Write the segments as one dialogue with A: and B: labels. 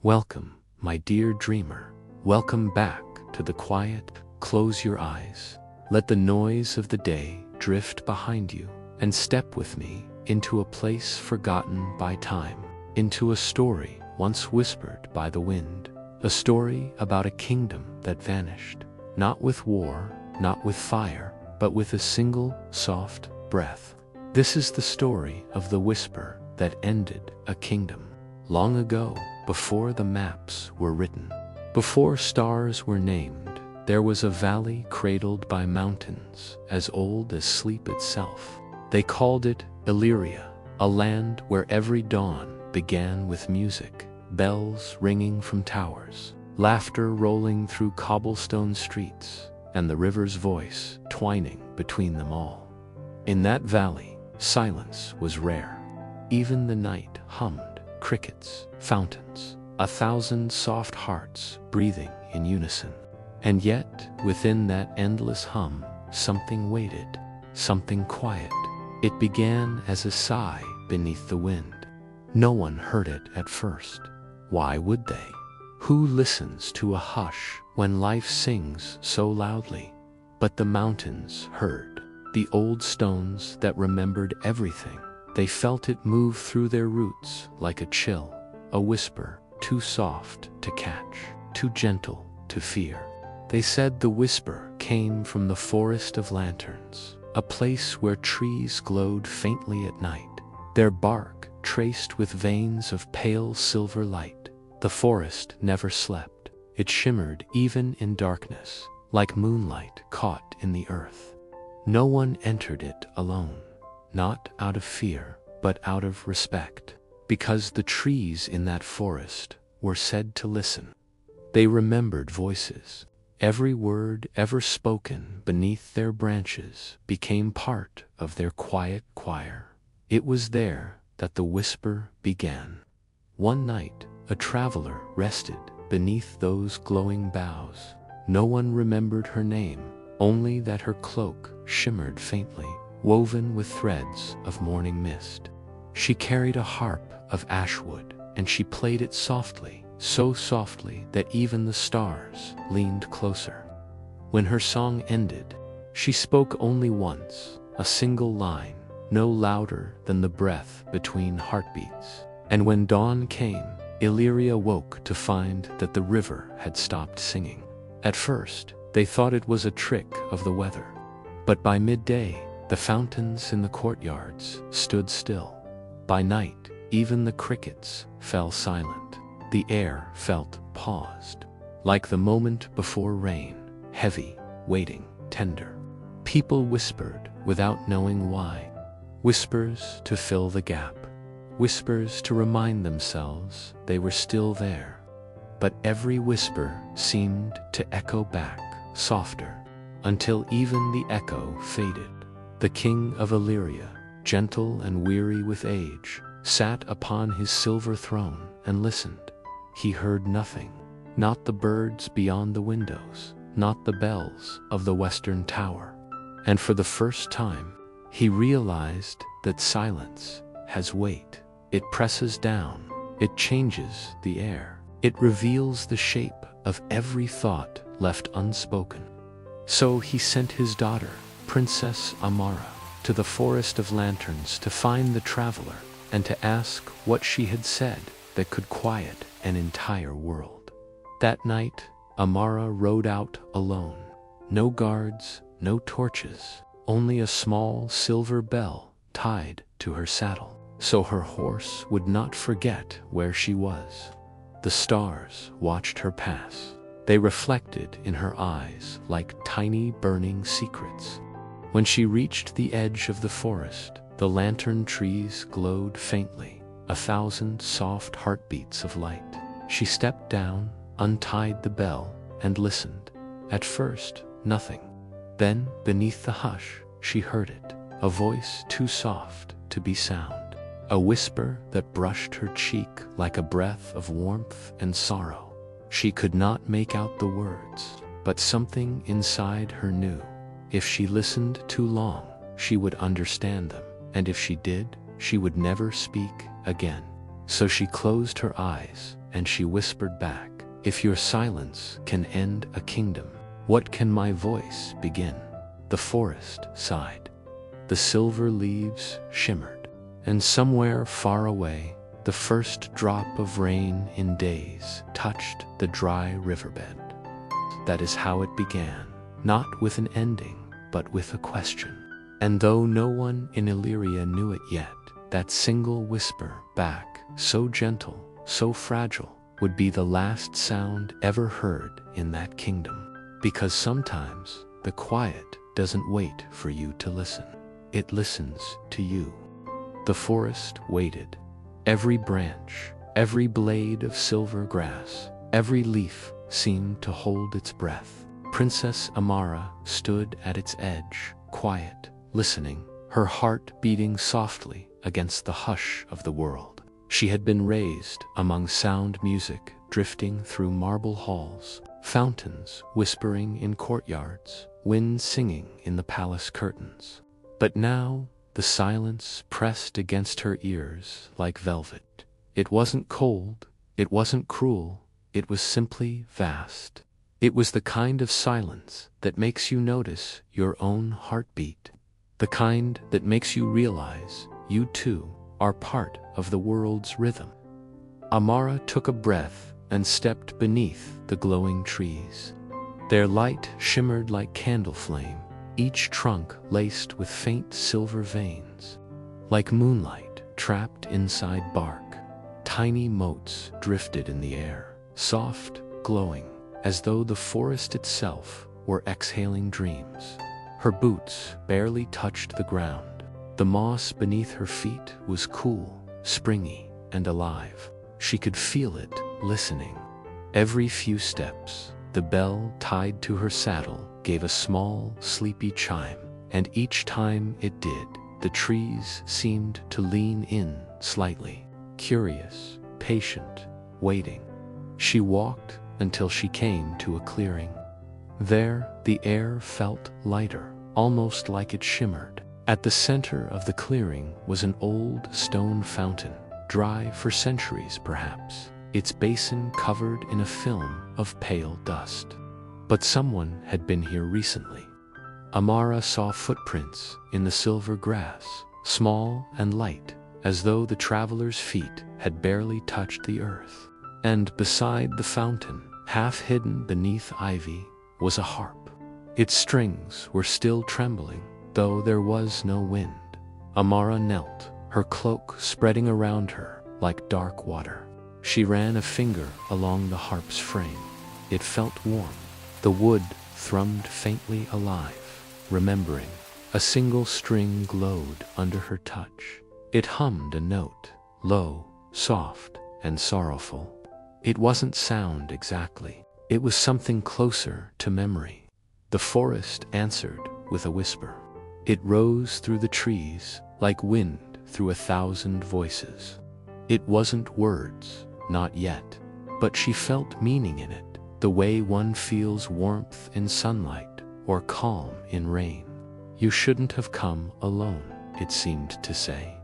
A: Welcome, my dear dreamer. Welcome back to the quiet. Close your eyes. Let the noise of the day drift behind you, and step with me into a place forgotten by time, into a story once whispered by the wind, a story about a kingdom that vanished, not with war, not with fire, but with a single soft breath. This is the story of the whisper that ended a kingdom. Long ago, before the maps were written, before stars were named, there was a valley cradled by mountains as old as sleep itself. They called it Illyria, a land where every dawn began with music, bells ringing from towers, laughter rolling through cobblestone streets, and the river's voice twining between them all. In that valley, silence was rare. Even the night hummed, crickets, fountains, 1,000 soft hearts breathing in unison. And yet, within that endless hum, something waited, something quiet. It began as a sigh beneath the wind. No one heard it at first. Why would they? Who listens to a hush when life sings so loudly? But the mountains heard, the old stones that remembered everything. They felt it move through their roots like a chill, a whisper, too soft to catch, too gentle to fear. They said the whisper came from the forest of lanterns, a place where trees glowed faintly at night, their bark traced with veins of pale silver light. The forest never slept. It shimmered even in darkness, like moonlight caught in the earth. No one entered it alone, not out of fear, but out of respect, because the trees in that forest were said to listen. They remembered voices. Every word ever spoken beneath their branches became part of their quiet choir. It was there that the whisper began. One night, a traveler rested beneath those glowing boughs. No one remembered her name, only that her cloak shimmered faintly, woven with threads of morning mist. She carried a harp of ash wood, and she played it softly, so softly that even the stars leaned closer. When her song ended, she spoke only once, a single line, no louder than the breath between heartbeats. And when dawn came, Illyria woke to find that the river had stopped singing. At first, they thought it was a trick of the weather. But by midday, the fountains in the courtyards stood still. By night, even the crickets fell silent. The air felt paused, like the moment before rain, heavy, waiting, tender. People whispered without knowing why. Whispers to fill the gap. Whispers to remind themselves they were still there. But every whisper seemed to echo back, softer, until even the echo faded. The king of Illyria, gentle and weary with age, sat upon his silver throne and listened. He heard nothing, not the birds beyond the windows, not the bells of the western tower. And for the first time, he realized that silence has weight. It presses down, it changes the air, it reveals the shape of every thought left unspoken. So he sent his daughter, Princess Amara, to the Forest of Lanterns to find the traveler and to ask what she had said that could quiet an entire world. That night, Amara rode out alone. No guards, no torches, only a small silver bell tied to her saddle, so her horse would not forget where she was. The stars watched her pass. They reflected in her eyes like tiny burning secrets. When she reached the edge of the forest, the lantern trees glowed faintly, 1,000 soft heartbeats of light. She stepped down, untied the bell, and listened. At first, nothing. Then, beneath the hush, she heard it, a voice too soft to be sound, a whisper that brushed her cheek like a breath of warmth and sorrow. She could not make out the words, but something inside her knew. If she listened too long, she would understand them, and if she did, she would never speak again. So she closed her eyes and she whispered back, "If your silence can end a kingdom, what can my voice begin?" The forest sighed. The silver leaves shimmered, and somewhere far away, the first drop of rain in days touched the dry riverbed. That is how it began, not with an ending, but with a question. And though no one in Illyria knew it yet, that single whisper back, so gentle, so fragile, would be the last sound ever heard in that kingdom. Because sometimes the quiet doesn't wait for you to listen. It listens to you. The forest waited. Every branch, every blade of silver grass, every leaf seemed to hold its breath. Princess Amara stood at its edge, quiet, listening, her heart beating softly against the hush of the world. She had been raised among sound music drifting through marble halls, fountains whispering in courtyards, wind singing in the palace curtains. But now the silence pressed against her ears like velvet. It wasn't cold, it wasn't cruel, it was simply vast. It was the kind of silence that makes you notice your own heartbeat, the kind that makes you realize you too are part of the world's rhythm. Amara took a breath and stepped beneath the glowing trees. Their light shimmered like candle flame, each trunk laced with faint silver veins. Like moonlight trapped inside bark, tiny motes drifted in the air, soft, glowing, as though the forest itself were exhaling dreams. Her boots barely touched the ground. The moss beneath her feet was cool, springy, and alive. She could feel it listening. Every few steps, the bell tied to her saddle gave a small, sleepy chime, and each time it did, the trees seemed to lean in slightly, curious, patient, waiting. She walked until she came to a clearing. There, the air felt lighter, almost like it shimmered. At the center of the clearing was an old stone fountain, dry for centuries perhaps, its basin covered in a film of pale dust. But someone had been here recently. Amara saw footprints in the silver grass, small and light, as though the traveler's feet had barely touched the earth. And beside the fountain, half hidden beneath ivy, was a harp. Its strings were still trembling, though there was no wind. Amara knelt, her cloak spreading around her like dark water. She ran a finger along the harp's frame. It felt warm. The wood thrummed faintly alive, remembering. A single string glowed under her touch. It hummed a note, low, soft, and sorrowful. It wasn't sound exactly. It was something closer to memory. The forest answered with a whisper. It rose through the trees like wind through 1,000 voices. It wasn't words, not yet, but she felt meaning in it, the way one feels warmth in sunlight or calm in rain. You shouldn't have come alone, it seemed to say.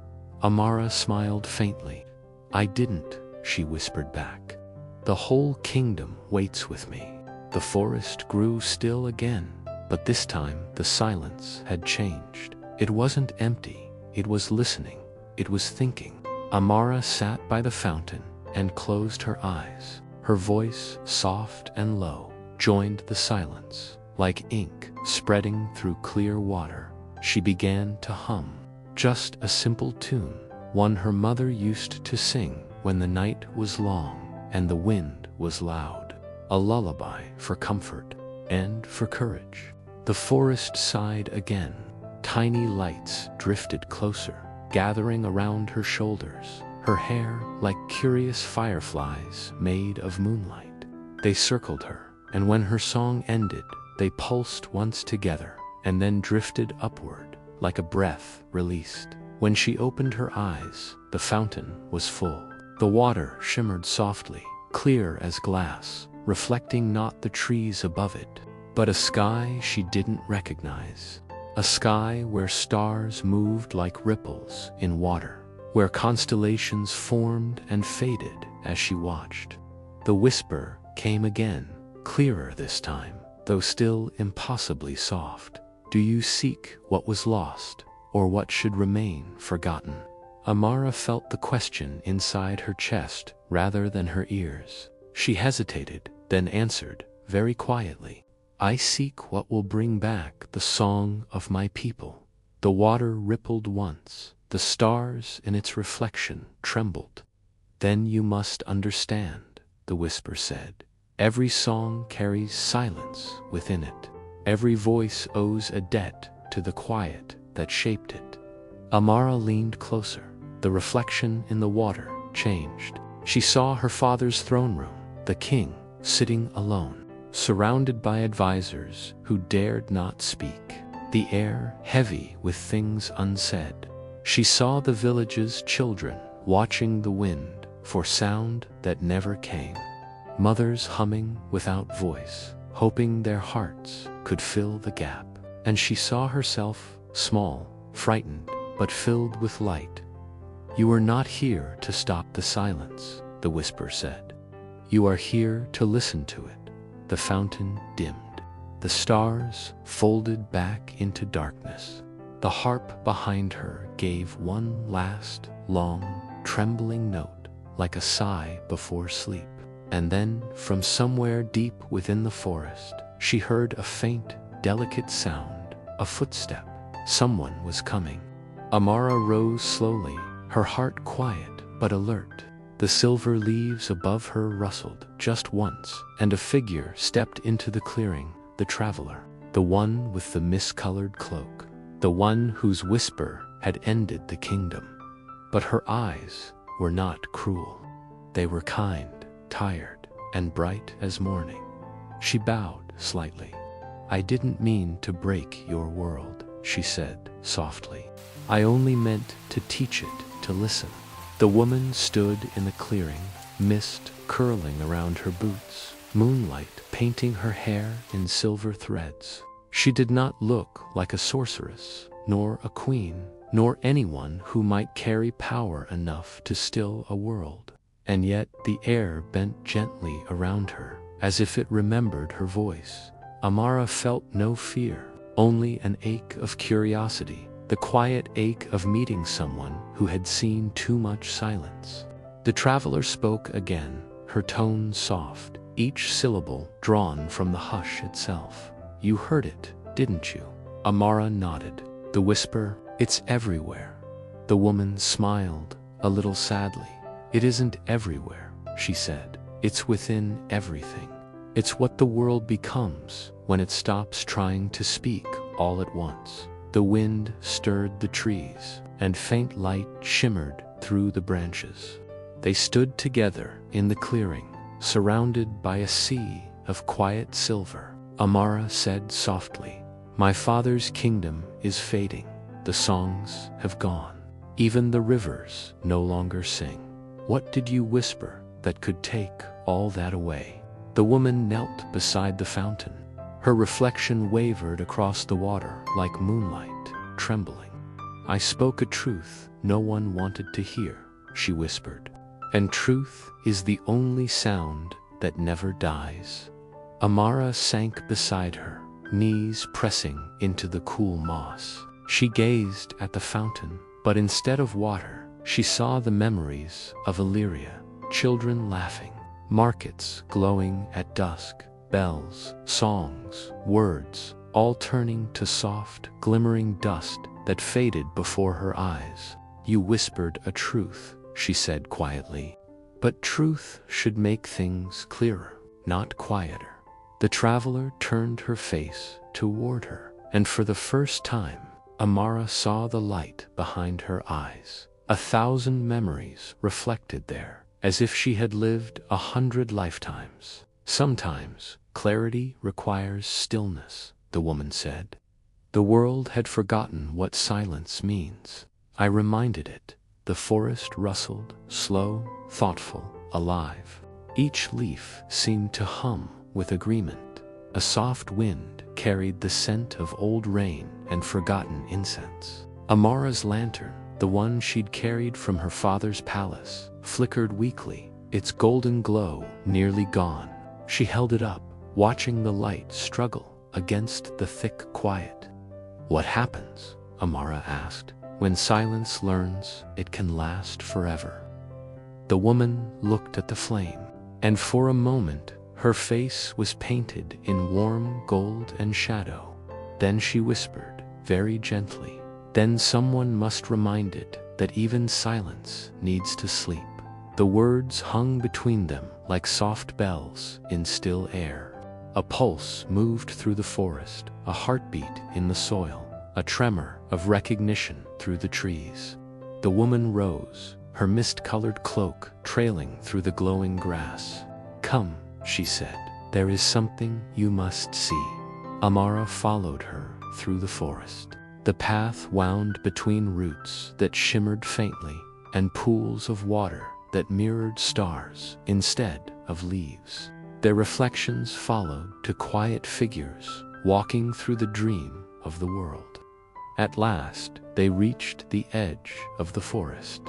A: Amara smiled faintly. I didn't, she whispered back. The whole kingdom waits with me. The forest grew still again, but this time the silence had changed. It wasn't empty, it was listening, it was thinking. Amara sat by the fountain and closed her eyes. Her voice, soft and low, joined the silence, like ink spreading through clear water. She began to hum, just a simple tune, one her mother used to sing when the night was long and the wind was loud, a lullaby for comfort and for courage. The forest sighed again. Tiny lights drifted closer, gathering around her shoulders, her hair like curious fireflies made of moonlight. They circled her, and when her song ended, they pulsed once together and then drifted upward like a breath released. When she opened her eyes, the fountain was full. The water shimmered softly, clear as glass, reflecting not the trees above it, but a sky she didn't recognize. A sky where stars moved like ripples in water, where constellations formed and faded as she watched. The whisper came again, clearer this time, though still impossibly soft. Do you seek what was lost, or what should remain forgotten? Amara felt the question inside her chest rather than her ears. She hesitated, then answered, very quietly, I seek what will bring back the song of my people. The water rippled once, the stars in its reflection trembled. Then you must understand, the whisper said. Every song carries silence within it. Every voice owes a debt to the quiet that shaped it. Amara leaned closer. The reflection in the water changed. She saw her father's throne room, the king, sitting alone, surrounded by advisors who dared not speak, the air heavy with things unsaid. She saw the village's children watching the wind for sound that never came, mothers humming without voice, hoping their hearts could fill the gap. And she saw herself, small, frightened, but filled with light. You are not here to stop the silence, the whisper said. You are here to listen to it. The fountain dimmed. The stars folded back into darkness. The harp behind her gave one last, long, trembling note, like a sigh before sleep. And then, from somewhere deep within the forest, she heard a faint, delicate sound, a footstep. Someone was coming. Amara rose slowly, her heart quiet but alert. The silver leaves above her rustled just once, and a figure stepped into the clearing, the traveler, the one with the mist-colored cloak, the one whose whisper had ended the kingdom. But her eyes were not cruel. They were kind, tired, and bright as morning. She bowed slightly. I didn't mean to break your world, she said softly. I only meant to teach it to listen. The woman stood in the clearing, mist curling around her boots, moonlight painting her hair in silver threads. She did not look like a sorceress, nor a queen, nor anyone who might carry power enough to still a world. And yet the air bent gently around her, as if it remembered her voice. Amara felt no fear, only an ache of curiosity, the quiet ache of meeting someone who had seen too much silence. The traveler spoke again, her tone soft, each syllable drawn from the hush itself. You heard it, didn't you? Amara nodded. The whisper, it's everywhere. The woman smiled, a little sadly. It isn't everywhere, she said. It's within everything. It's what the world becomes when it stops trying to speak all at once. The wind stirred the trees, and faint light shimmered through the branches. They stood together in the clearing, surrounded by a sea of quiet silver. Amara said softly, my father's kingdom is fading. The songs have gone. Even the rivers no longer sing. What did you whisper that could take all that away? The woman knelt beside the fountain. Her reflection wavered across the water like moonlight, trembling. I spoke a truth no one wanted to hear, she whispered. And truth is the only sound that never dies. Amara sank beside her, knees pressing into the cool moss. She gazed at the fountain, but instead of water, she saw the memories of Illyria, children laughing, markets glowing at dusk, bells, songs, words, all turning to soft, glimmering dust that faded before her eyes. You whispered a truth, she said quietly. But truth should make things clearer, not quieter. The traveler turned her face toward her, and for the first time, Amara saw the light behind her eyes. 1,000 memories reflected there, as if she had lived 100 lifetimes. Sometimes, clarity requires stillness, the woman said. The world had forgotten what silence means. I reminded it. The forest rustled, slow, thoughtful, alive. Each leaf seemed to hum with agreement. A soft wind carried the scent of old rain and forgotten incense. Amara's lantern, the one she'd carried from her father's palace, flickered weakly, its golden glow nearly gone. She held it up, watching the light struggle against the thick quiet. "What happens," Amara asked, "when silence learns it can last forever?" The woman looked at the flame, and for a moment her face was painted in warm gold and shadow. Then she whispered, very gently, "Then someone must remind it that even silence needs to sleep." The words hung between them like soft bells in still air. A pulse moved through the forest, a heartbeat in the soil, a tremor of recognition through the trees. The woman rose, her mist-colored cloak trailing through the glowing grass. "Come," she said, "there is something you must see." Amara followed her through the forest. The path wound between roots that shimmered faintly and pools of water that mirrored stars instead of leaves. Their reflections followed to quiet figures walking through the dream of the world. At last, they reached the edge of the forest.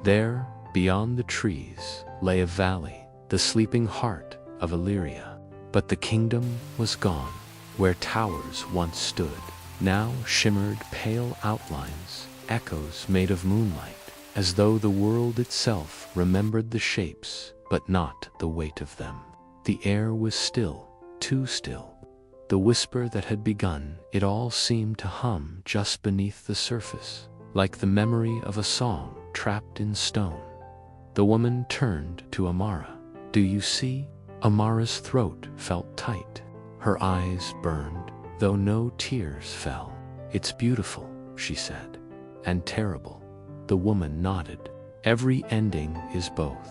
A: There, beyond the trees, lay a valley, the sleeping heart of Illyria. But the kingdom was gone. Where towers once stood, now shimmered pale outlines, echoes made of moonlight, as though the world itself remembered the shapes, but not the weight of them. The air was still, too still. The whisper that had begun it all seemed to hum just beneath the surface, like the memory of a song trapped in stone. The woman turned to Amara. "Do you see?" Amara's throat felt tight. Her eyes burned, though no tears fell. "It's beautiful," she said. "And terrible." The woman nodded. "Every ending is both."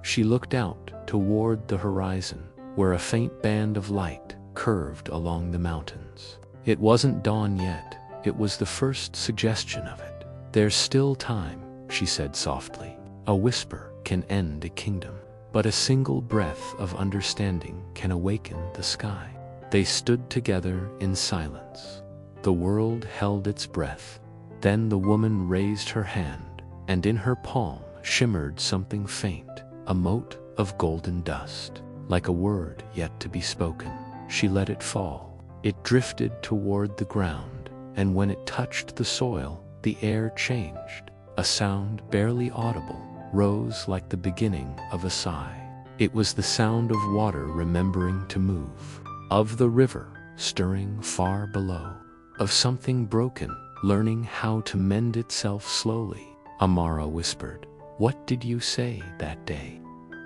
A: She looked out toward the horizon, where a faint band of light curved along the mountains. It wasn't dawn yet, it was the first suggestion of it. "There's still time," she said softly. "A whisper can end a kingdom, but a single breath of understanding can awaken the sky." They stood together in silence. The world held its breath. Then the woman raised her hand, and in her palm shimmered something faint, a mote of golden dust, like a word yet to be spoken. She let it fall. It drifted toward the ground, and when it touched the soil, the air changed. A sound barely audible rose like the beginning of a sigh. It was the sound of water remembering to move, of the river stirring far below, of something broken learning how to mend itself slowly. Amara whispered, "What did you say that day?"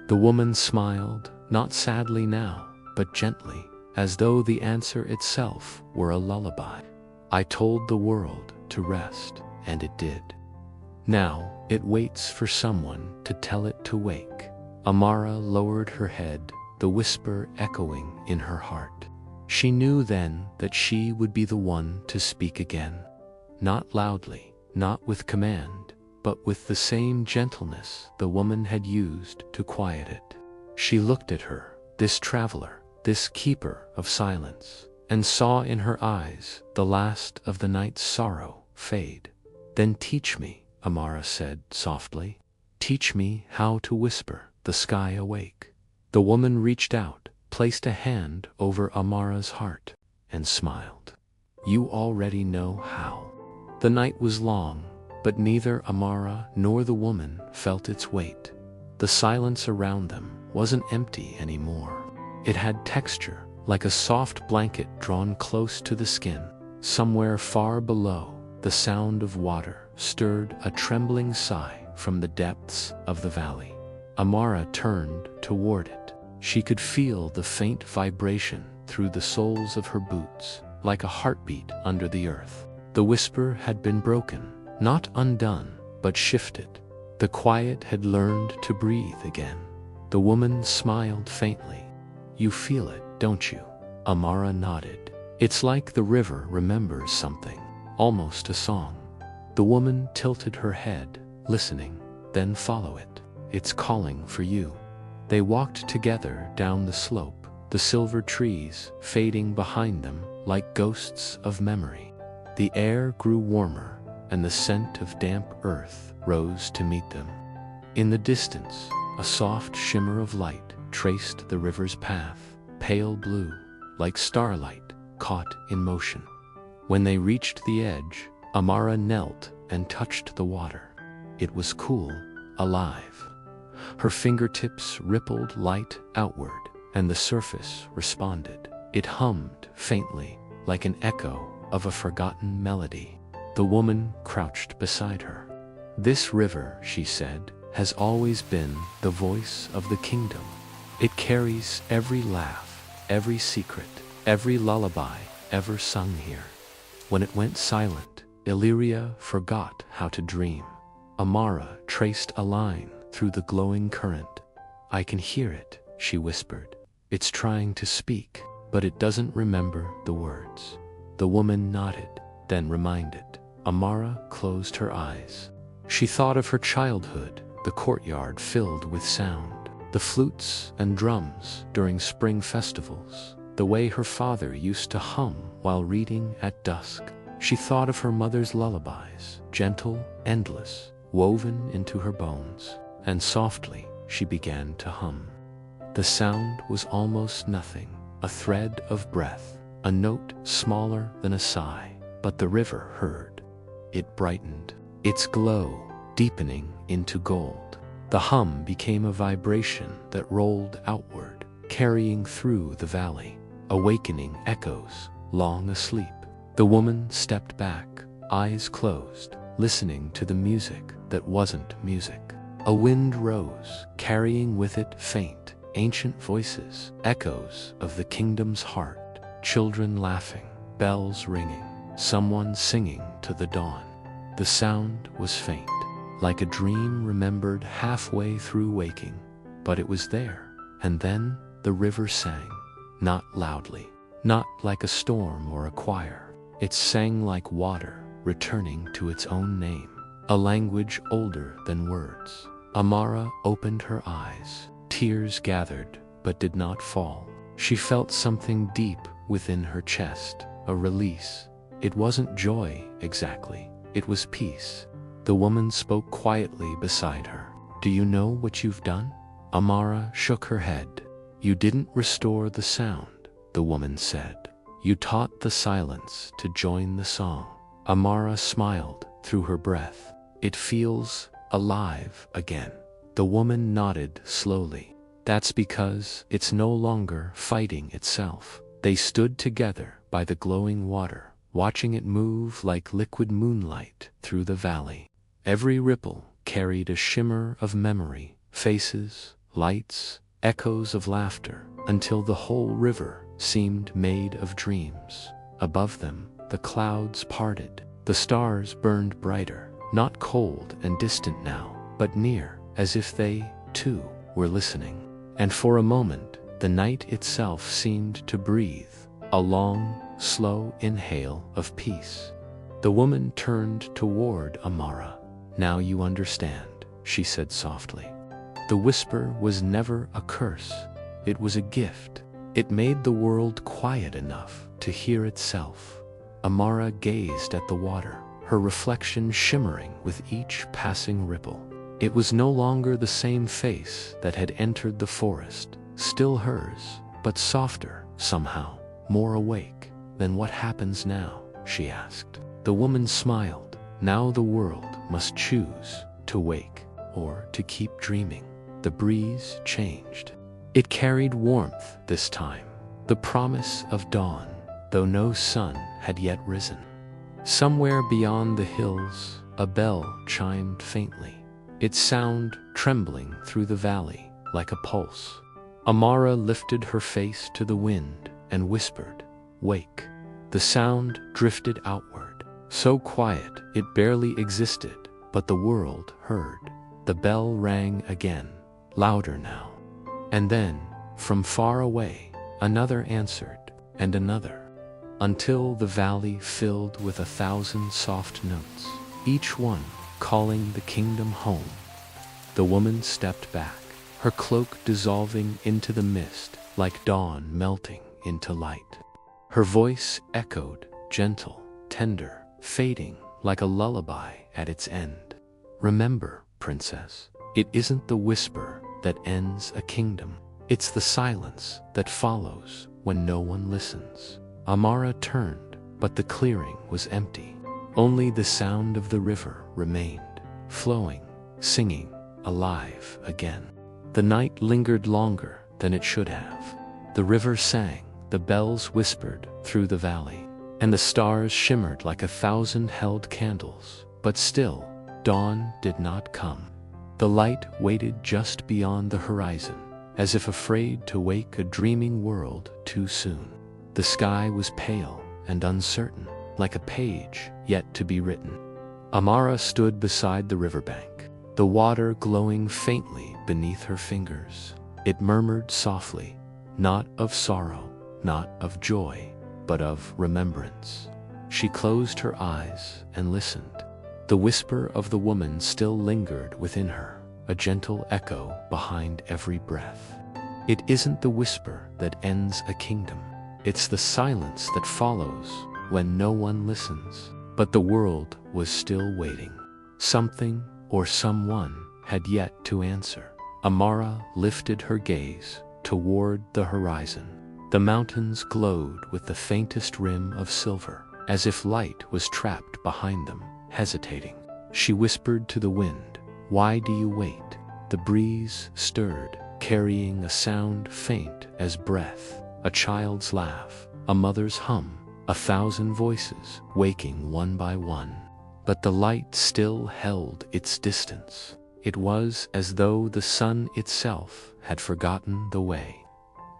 A: The woman smiled, not sadly now, but gently, as though the answer itself were a lullaby. "I told the world to rest, and it did. Now it waits for someone to tell it to wake." Amara lowered her head, the whisper echoing in her heart. She knew then that she would be the one to speak again. Not loudly, not with command, but with the same gentleness the woman had used to quiet it. She looked at her, this traveler, this keeper of silence, and saw in her eyes the last of the night's sorrow fade. "Then teach me," Amara said softly. "Teach me how to whisper the sky awake." The woman reached out, placed a hand over Amara's heart, and smiled. "You already know how." The night was long, but neither Amara nor the woman felt its weight. The silence around them wasn't empty anymore. It had texture, like a soft blanket drawn close to the skin. Somewhere far below, the sound of water stirred a trembling sigh from the depths of the valley. Amara turned toward it. She could feel the faint vibration through the soles of her boots, like a heartbeat under the earth. The whisper had been broken, not undone, but shifted. The quiet had learned to breathe again. The woman smiled faintly. "You feel it, don't you?" Amara nodded. "It's like the river remembers something, almost a song." The woman tilted her head, listening. "Then follow it. It's calling for you." They walked together down the slope, the silver trees fading behind them like ghosts of memory. The air grew warmer, and the scent of damp earth rose to meet them. In the distance, a soft shimmer of light traced the river's path, pale blue, like starlight caught in motion. When they reached the edge, Amara knelt and touched the water. It was cool, alive. Her fingertips rippled light outward, and the surface responded. It hummed faintly, like an echo of a forgotten melody. The woman crouched beside her. "This river," she said, "has always been the voice of the kingdom. It carries every laugh, every secret, every lullaby ever sung here." When it went silent, Illyria forgot how to dream. Amara traced a line through the glowing current. "I can hear it," she whispered. "It's trying to speak, but it doesn't remember the words." The woman nodded, then reminded. Amara closed her eyes. She thought of her childhood, the courtyard filled with sound, the flutes and drums during spring festivals, the way her father used to hum while reading at dusk. She thought of her mother's lullabies, gentle, endless, woven into her bones, and softly she began to hum. The sound was almost nothing, a thread of breath, a note smaller than a sigh, but the river heard. It brightened, its glow deepening into gold. The hum became a vibration that rolled outward, carrying through the valley, awakening echoes long asleep. The woman stepped back, eyes closed, listening to the music that wasn't music. A wind rose, carrying with it faint, ancient voices, echoes of the kingdom's heart, children laughing, bells ringing, someone singing to the dawn. The sound was faint, like a dream remembered halfway through waking, but it was there. And then the river sang, not loudly, not like a storm or a choir. It sang like water, returning to its own name, a language older than words. Amara opened her eyes. Tears gathered, but did not fall. She felt something deep within her chest, a release. It wasn't joy exactly, it was peace. The woman spoke quietly beside her. "Do you know what you've done?" Amara shook her head. "You didn't restore the sound," the woman said. "You taught the silence to join the song." Amara smiled through her breath. "It feels alive again." The woman nodded slowly. "That's because it's no longer fighting itself." They stood together by the glowing water, watching it move like liquid moonlight through the valley. Every ripple carried a shimmer of memory, faces, lights, echoes of laughter, until the whole river seemed made of dreams. Above them, the clouds parted. The stars burned brighter, not cold and distant now, but near, as if they, too, were listening. And for a moment, the night itself seemed to breathe, a long, slow inhale of peace. The woman turned toward Amara. "Now you understand," she said softly. The whisper was never a curse. It was a gift. It made the world quiet enough to hear itself. Amara gazed at the water, her reflection shimmering with each passing ripple. It was no longer the same face that had entered the forest, still hers, but softer, somehow, more awake. "Then what happens now?" she asked. The woman smiled. "Now the world must choose to wake or to keep dreaming." The breeze changed. It carried warmth this time, the promise of dawn, though no sun had yet risen. Somewhere beyond the hills, a bell chimed faintly, its sound trembling through the valley like a pulse. Amara lifted her face to the wind and whispered, "Wake." The sound drifted outward, so quiet it barely existed, but the world heard. The bell rang again, louder now. And then, from far away, another answered, and another, until the valley filled with 1,000 soft notes, each one calling the kingdom home. The woman stepped back, her cloak dissolving into the mist like dawn melting into light. Her voice echoed, gentle, tender, fading like a lullaby at its end. "Remember, princess, it isn't the whisper that ends a kingdom. It's the silence that follows when no one listens. Amara turned, but the clearing was empty. Only the sound of the river remained, flowing, singing, alive again. The night lingered longer than it should have. The river sang, the bells whispered through the valley, and the stars shimmered like 1,000 held candles. But still, dawn did not come. The light waited just beyond the horizon, as if afraid to wake a dreaming world too soon. The sky was pale and uncertain, like a page yet to be written. Amara stood beside the riverbank, the water glowing faintly beneath her fingers. It murmured softly, not of sorrow, not of joy, but of remembrance. She closed her eyes and listened. The whisper of the woman still lingered within her, a gentle echo behind every breath. It isn't the whisper that ends a kingdom. It's the silence that follows when no one listens. But the world was still waiting. Something or someone had yet to answer. Amara lifted her gaze toward the horizon. The mountains glowed with the faintest rim of silver, as if light was trapped behind them, hesitating. She whispered to the wind, "Why do you wait?" The breeze stirred, carrying a sound faint as breath, a child's laugh, a mother's hum, 1,000 voices waking one by one. But the light still held its distance. It was as though the sun itself had forgotten the way.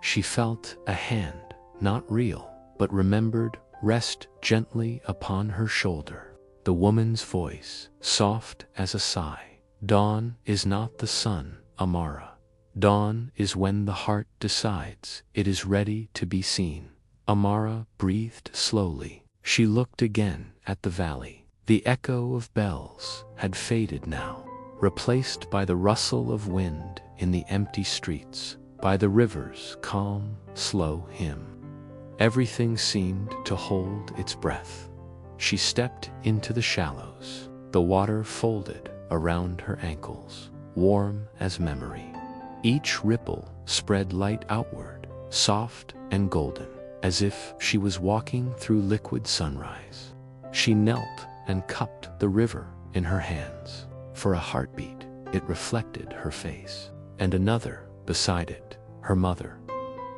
A: She felt a hand, not real, but remembered, rest gently upon her shoulder. The woman's voice, soft as a sigh. Dawn is not the sun, Amara. Dawn is when the heart decides it is ready to be seen. Amara breathed slowly. She looked again at the valley. The echo of bells had faded now, replaced by the rustle of wind in the empty streets, by the river's calm, slow hymn. Everything seemed to hold its breath. She stepped into the shallows. The water folded around her ankles, warm as memory. Each ripple spread light outward, soft and golden, as if she was walking through liquid sunrise. She knelt and cupped the river in her hands. For a heartbeat, it reflected her face, and another beside it, her mother.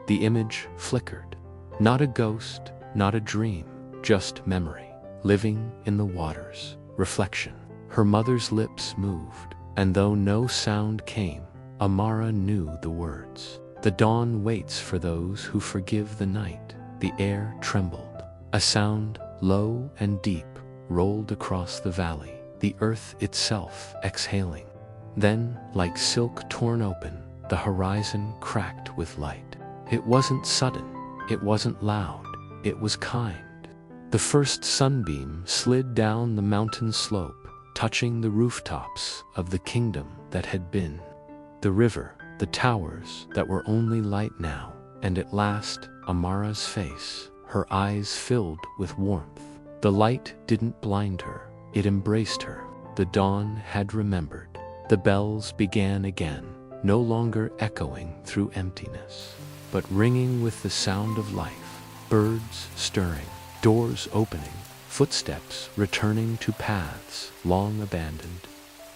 A: The image flickered. Not a ghost, not a dream, just memory, living in the waters, reflection. Her mother's lips moved, and though no sound came, Amara knew the words. The dawn waits for those who forgive the night. The air trembled. A sound, low and deep, rolled across the valley, the earth itself exhaling. Then, like silk torn open, the horizon cracked with light. It wasn't sudden, it wasn't loud, it was kind. The first sunbeam slid down the mountain slope, touching the rooftops of the kingdom that had been. The river, the towers that were only light now, and at last, Amara's face, her eyes filled with warmth. The light didn't blind her, it embraced her. The dawn had remembered. The bells began again, no longer echoing through emptiness, but ringing with the sound of life. Birds stirring, doors opening, footsteps returning to paths long abandoned.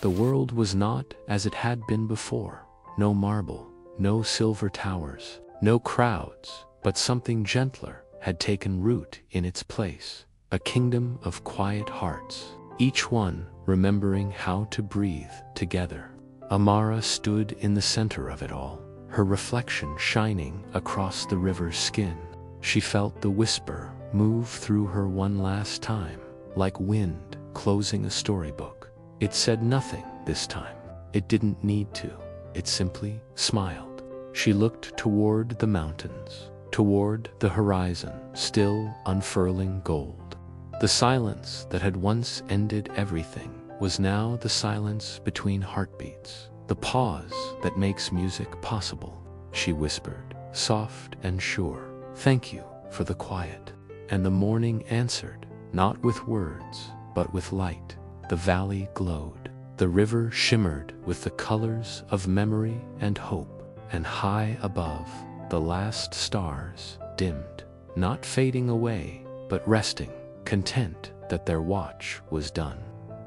A: The world was not as it had been before. No marble, no silver towers, no crowds, but something gentler had taken root in its place. A kingdom of quiet hearts, each one remembering how to breathe together. Amara stood in the center of it all, her reflection shining across the river's skin. She felt the whisper move through her one last time, like wind closing a storybook. It said nothing this time. It didn't need to. It simply smiled. She looked toward the mountains, toward the horizon, still unfurling gold. The silence that had once ended everything was now the silence between heartbeats, the pause that makes music possible. She whispered, soft and sure, "Thank you for the quiet." And the morning answered, not with words, but with light. The valley glowed. The river shimmered with the colors of memory and hope, and high above, the last stars dimmed, not fading away, but resting, content that their watch was done.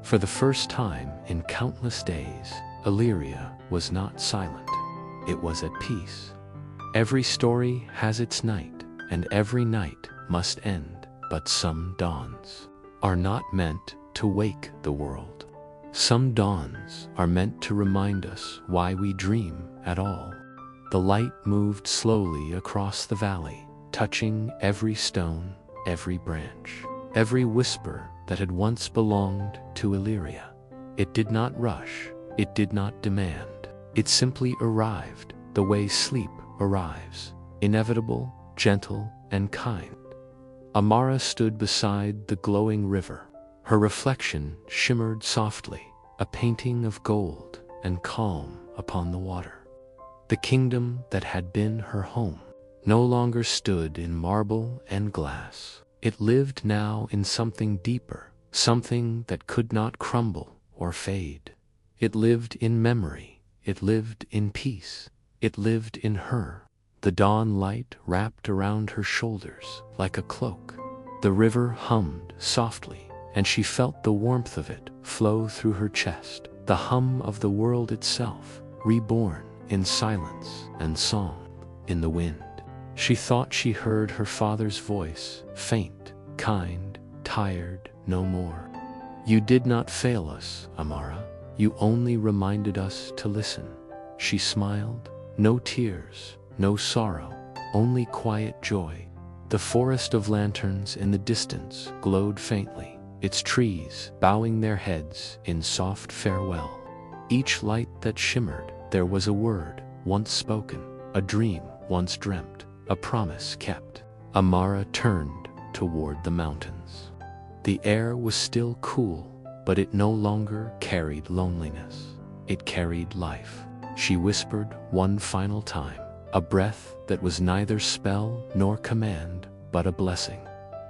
A: For the first time in countless days, Illyria was not silent. It was at peace. Every story has its night, and every night must end, but some dawns are not meant to wake the world. Some dawns are meant to remind us why we dream at all. The light moved slowly across the valley, touching every stone, every branch, every whisper that had once belonged to Illyria. It did not rush, it did not demand. It simply arrived the way sleep arrives, inevitable, gentle, and kind. Amara stood beside the glowing river. Her reflection shimmered softly, a painting of gold and calm upon the water. The kingdom that had been her home no longer stood in marble and glass. It lived now in something deeper, something that could not crumble or fade. It lived in memory, it lived in peace, it lived in her. The dawn light wrapped around her shoulders like a cloak. The river hummed softly, and she felt the warmth of it flow through her chest, the hum of the world itself, reborn in silence and song in the wind. She thought she heard her father's voice, faint, kind, tired, no more. You did not fail us, Amara. You only reminded us to listen. She smiled. No tears, no sorrow, only quiet joy. The forest of lanterns in the distance glowed faintly, its trees bowing their heads in soft farewell. Each light that shimmered, there was a word once spoken, a dream once dreamt, a promise kept. Amara turned toward the mountains. The air was still cool, but it no longer carried loneliness. It carried life. She whispered one final time, a breath that was neither spell nor command, but a blessing.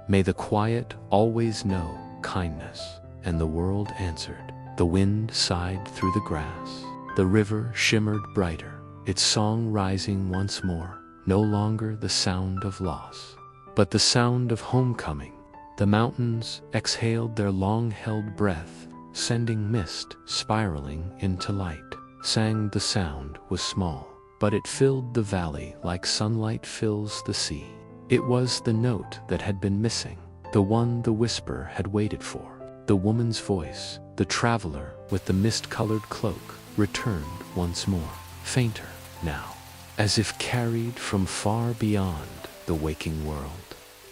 A: May the quiet always know kindness. And the world answered. The wind sighed through the grass. The river shimmered brighter, its song rising once more, no longer the sound of loss, but the sound of homecoming. The mountains exhaled their long-held breath, sending mist spiraling into light. Sang the sound was small, but it filled the valley like sunlight fills the sea. It was the note that had been missing, the one the whisper had waited for. The woman's voice, the traveler with the mist-colored cloak, returned once more, fainter now, as if carried from far beyond the waking world.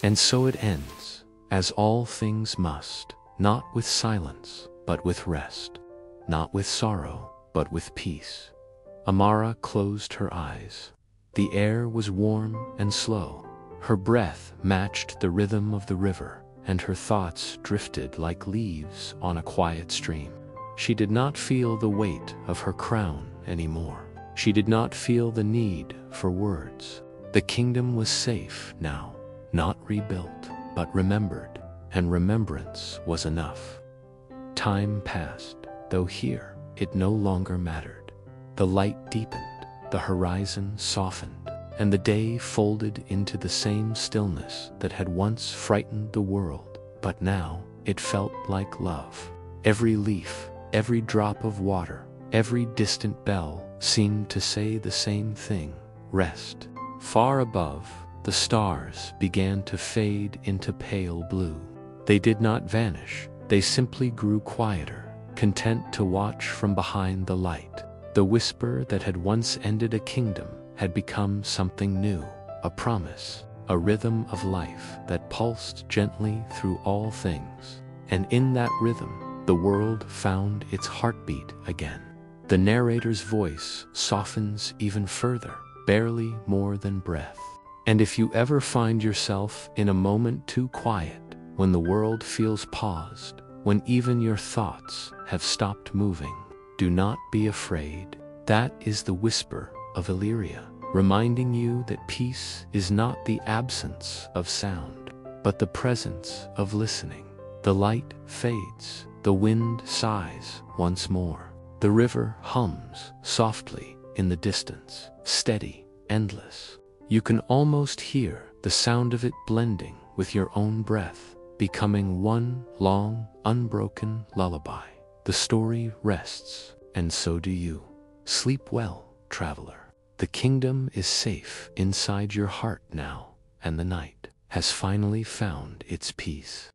A: And so it ends, as all things must, not with silence, but with rest, not with sorrow, but with peace. Amara closed her eyes. The air was warm and slow. Her breath matched the rhythm of the river, and her thoughts drifted like leaves on a quiet stream. She did not feel the weight of her crown anymore. She did not feel the need for words. The kingdom was safe now, not rebuilt, but remembered, and remembrance was enough. Time passed, though here it no longer mattered. The light deepened, the horizon softened, and the day folded into the same stillness that had once frightened the world, but now it felt like love. Every leaf, every drop of water, every distant bell seemed to say the same thing: rest. Far above, the stars began to fade into pale blue. They did not vanish, they simply grew quieter, content to watch from behind the light. The whisper that had once ended a kingdom had become something new, a promise, a rhythm of life that pulsed gently through all things. And in that rhythm, the world found its heartbeat again. The narrator's voice softens even further, barely more than breath. And if you ever find yourself in a moment too quiet, when the world feels paused, when even your thoughts have stopped moving, do not be afraid. That is the whisper of Illyria, reminding you that peace is not the absence of sound, but the presence of listening. The light fades, the wind sighs once more, The river hums softly in the distance, steady, endless. You can almost hear the sound of it blending with your own breath, becoming one long, unbroken lullaby. The story rests, and so do you. Sleep well, traveler. The kingdom is safe inside your heart now, and the night has finally found its peace.